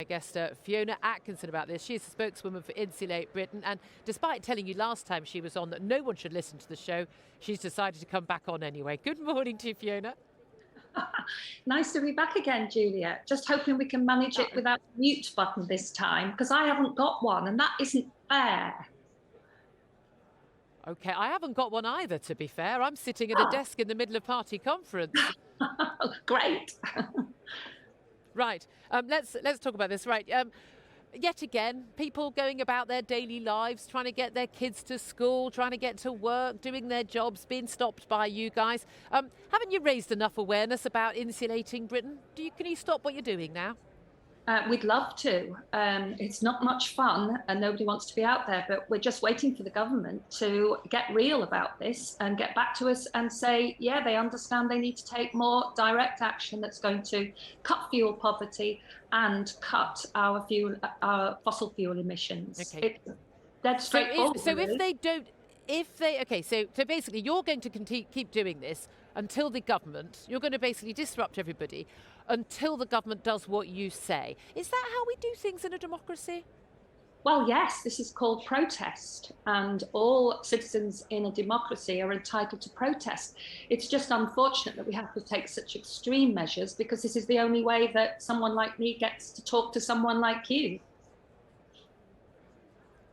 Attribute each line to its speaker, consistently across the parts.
Speaker 1: guest Fiona Atkinson about this. She's the spokeswoman for Insulate Britain, and despite telling you last time she was on that no one should listen to the show, she's decided to come back on anyway. Good morning to you, Fiona.
Speaker 2: Nice to be back again, Julia. Just hoping we can manage it without the mute button this time, because I haven't got one, and that isn't fair.
Speaker 1: Okay, I haven't got one either, to be fair. I'm sitting at a desk in the middle of party conference.
Speaker 2: Great.
Speaker 1: Right, let's talk about this. Right, yet again, people going about their daily lives, trying to get their kids to school, trying to get to work, doing their jobs, being stopped by you guys. Haven't you raised enough awareness about insulating Britain? Can you stop what you're doing now?
Speaker 2: We'd love to. It's not much fun and nobody wants to be out there, but we're just waiting for the government to get real about this and get back to us and say, yeah, they understand they need to take more direct action that's going to cut fuel poverty and cut our fossil fuel emissions.
Speaker 1: Okay.
Speaker 2: It's dead straightforward.
Speaker 1: So if they don't, so basically you're going to keep doing this until the government, you're going to basically disrupt everybody until the government does what you say. Is that how we do things in a democracy?
Speaker 2: Well, yes, this is called protest, and all citizens in a democracy are entitled to protest. It's just unfortunate that we have to take such extreme measures, because this is the only way that someone like me gets to talk to someone like you.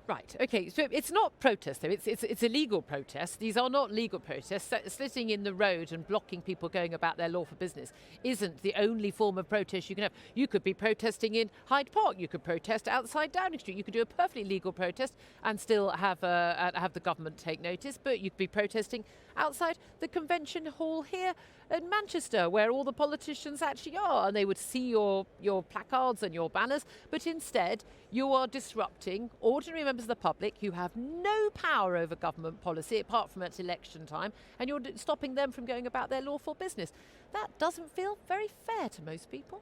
Speaker 1: Right, okay, so it's not protest though, it's a legal protest. These are not legal protests. Sitting in the road and blocking people going about their lawful business isn't the only form of protest you can have. You could be protesting in Hyde Park, you could protest outside Downing Street, you could do a perfectly legal protest and still have the government take notice, but you could be protesting outside the convention hall here in Manchester, where all the politicians actually are, and they would see your placards and your banners, but instead you are disrupting ordinary members of the public who have no power over government policy apart from at election time, and you're stopping them from going about their lawful business. That doesn't feel very fair to most people.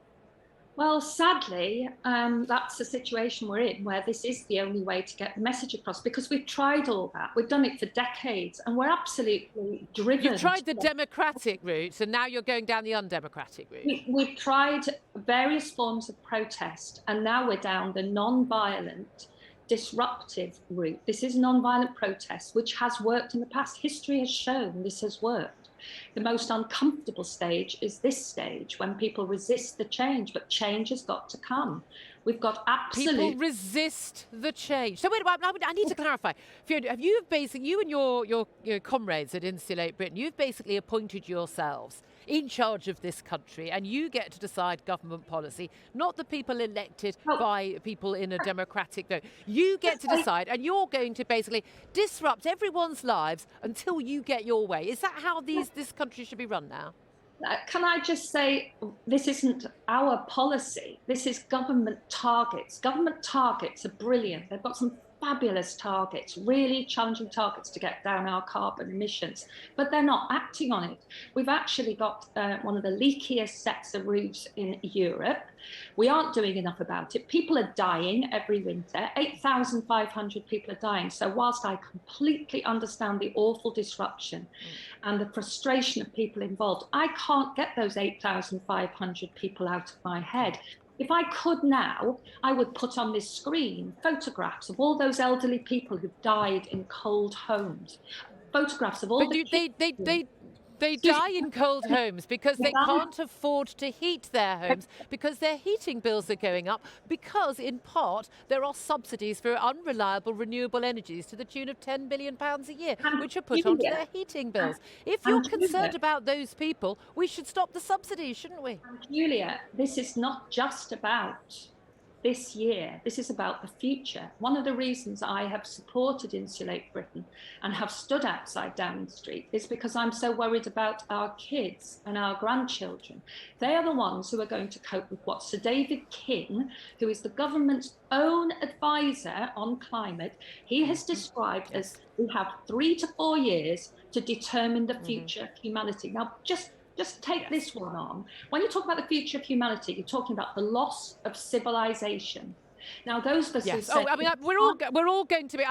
Speaker 2: Well, sadly, that's the situation we're in, where this is the only way to get the message across, because we've tried all that. We've done it for decades, and we're absolutely driven.
Speaker 1: You've tried the democratic route, and now you're going down the undemocratic route.
Speaker 2: We've tried various forms of protest, and now we're down the non-violent, disruptive route. This is non-violent protest, which has worked in the past. History has shown this has worked. The most uncomfortable stage is this stage, when people resist the change, but change has got to come. We've got absolute...
Speaker 1: People resist the change. So wait, I need to clarify. Fiona, have you and your comrades at Insulate Britain, you've basically appointed yourselves in charge of this country, and you get to decide government policy, not the people elected by people in a democratic vote. You get to decide, and you're going to basically disrupt everyone's lives until you get your way. Is that how this country should be run now?
Speaker 2: Can I just say, this isn't our policy. This is government targets. Government targets are brilliant. They've got some fabulous targets, really challenging targets to get down our carbon emissions, but they're not acting on it. We've actually got one of the leakiest sets of roofs in Europe. We aren't doing enough about it. People are dying every winter. 8,500 people are dying. So whilst I completely understand the awful disruption and the frustration of people involved, I can't get those 8,500 people out of my head. If I could now, I would put on this screen photographs of all those elderly people who've died in cold homes. Photographs of all
Speaker 1: They die in cold homes because they can't afford to heat their homes, because their heating bills are going up, because in part there are subsidies for unreliable renewable energies to the tune of £10 billion a year, which are put onto their heating bills. If you're concerned about those people, we should stop the subsidies, shouldn't we?
Speaker 2: Julia, this is not just about this year. This is about the future. One of the reasons I have supported Insulate Britain and have stood outside Downing Street is because I'm so worried about our kids and our grandchildren. They are the ones who are going to cope with what Sir David King, who is the government's own advisor on climate, he has described as we have 3 to 4 years to determine the future of humanity. Now, just take this one on. When you talk about the future of humanity, you're talking about the loss of civilization. Now, those of us who say...
Speaker 1: we're all going to be...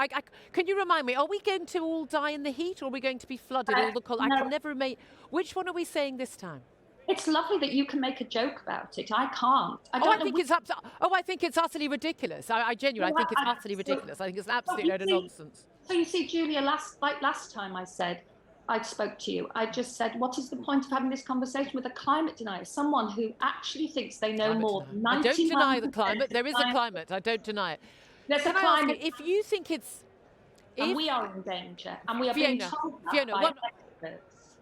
Speaker 1: can you remind me, are we going to all die in the heat, or are we going to be flooded all the cold? I can never remember. Which one are we saying this time?
Speaker 2: It's lovely that you can make a joke about it. I can't. I don't know.
Speaker 1: I think it's utterly ridiculous. I genuinely, I think it's utterly ridiculous. I think it's an absolute load of nonsense.
Speaker 2: So you see, Julia, last time I spoke to you, I just said, what is the point of having this conversation with a climate denier? Someone who actually thinks they know more than 99%.
Speaker 1: I don't deny the climate. There is a climate. I don't deny it.
Speaker 2: There's a climate.
Speaker 1: If you think it's...
Speaker 2: And we are in danger. And we are being told that by experts.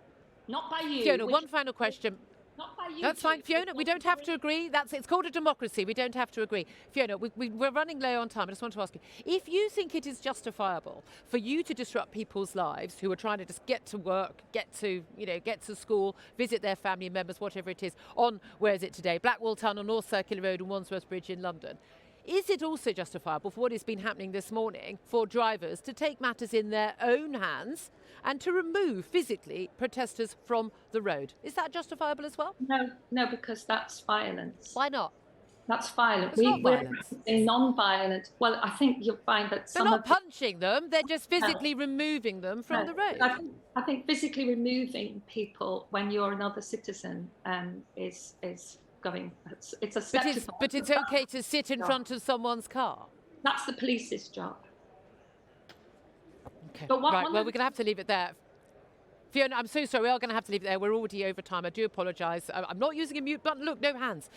Speaker 2: Not by you.
Speaker 1: Fiona, one final question.
Speaker 2: Not by you.
Speaker 1: That's fine, Fiona. We don't have to agree. It's called a democracy. We don't have to agree. Fiona, we're running low on time. I just want to ask you, if you think it is justifiable for you to disrupt people's lives who are trying to just get to work, get to school, visit their family members, whatever it is, on, where is it today, Blackwall Tunnel, North Circular Road and Wandsworth Bridge in London, is it also justifiable for what has been happening this morning for drivers to take matters in their own hands and to remove physically protesters from the road? Is that justifiable as well?
Speaker 2: No, because that's violence.
Speaker 1: Why not?
Speaker 2: That's violent.
Speaker 1: We're
Speaker 2: practicing non-violent. Well, I think you'll find that
Speaker 1: they're not punching them; they're just physically removing them from the road.
Speaker 2: I think physically removing people when you're another citizen is going. It's a step.
Speaker 1: But it's okay to sit in front of someone's car.
Speaker 2: That's the police's job.
Speaker 1: Okay. Well, we're going to have to leave it there. Fiona, I'm so sorry. We are going to have to leave it there. We're already over time. I do apologise. I'm not using a mute button. Look, no hands.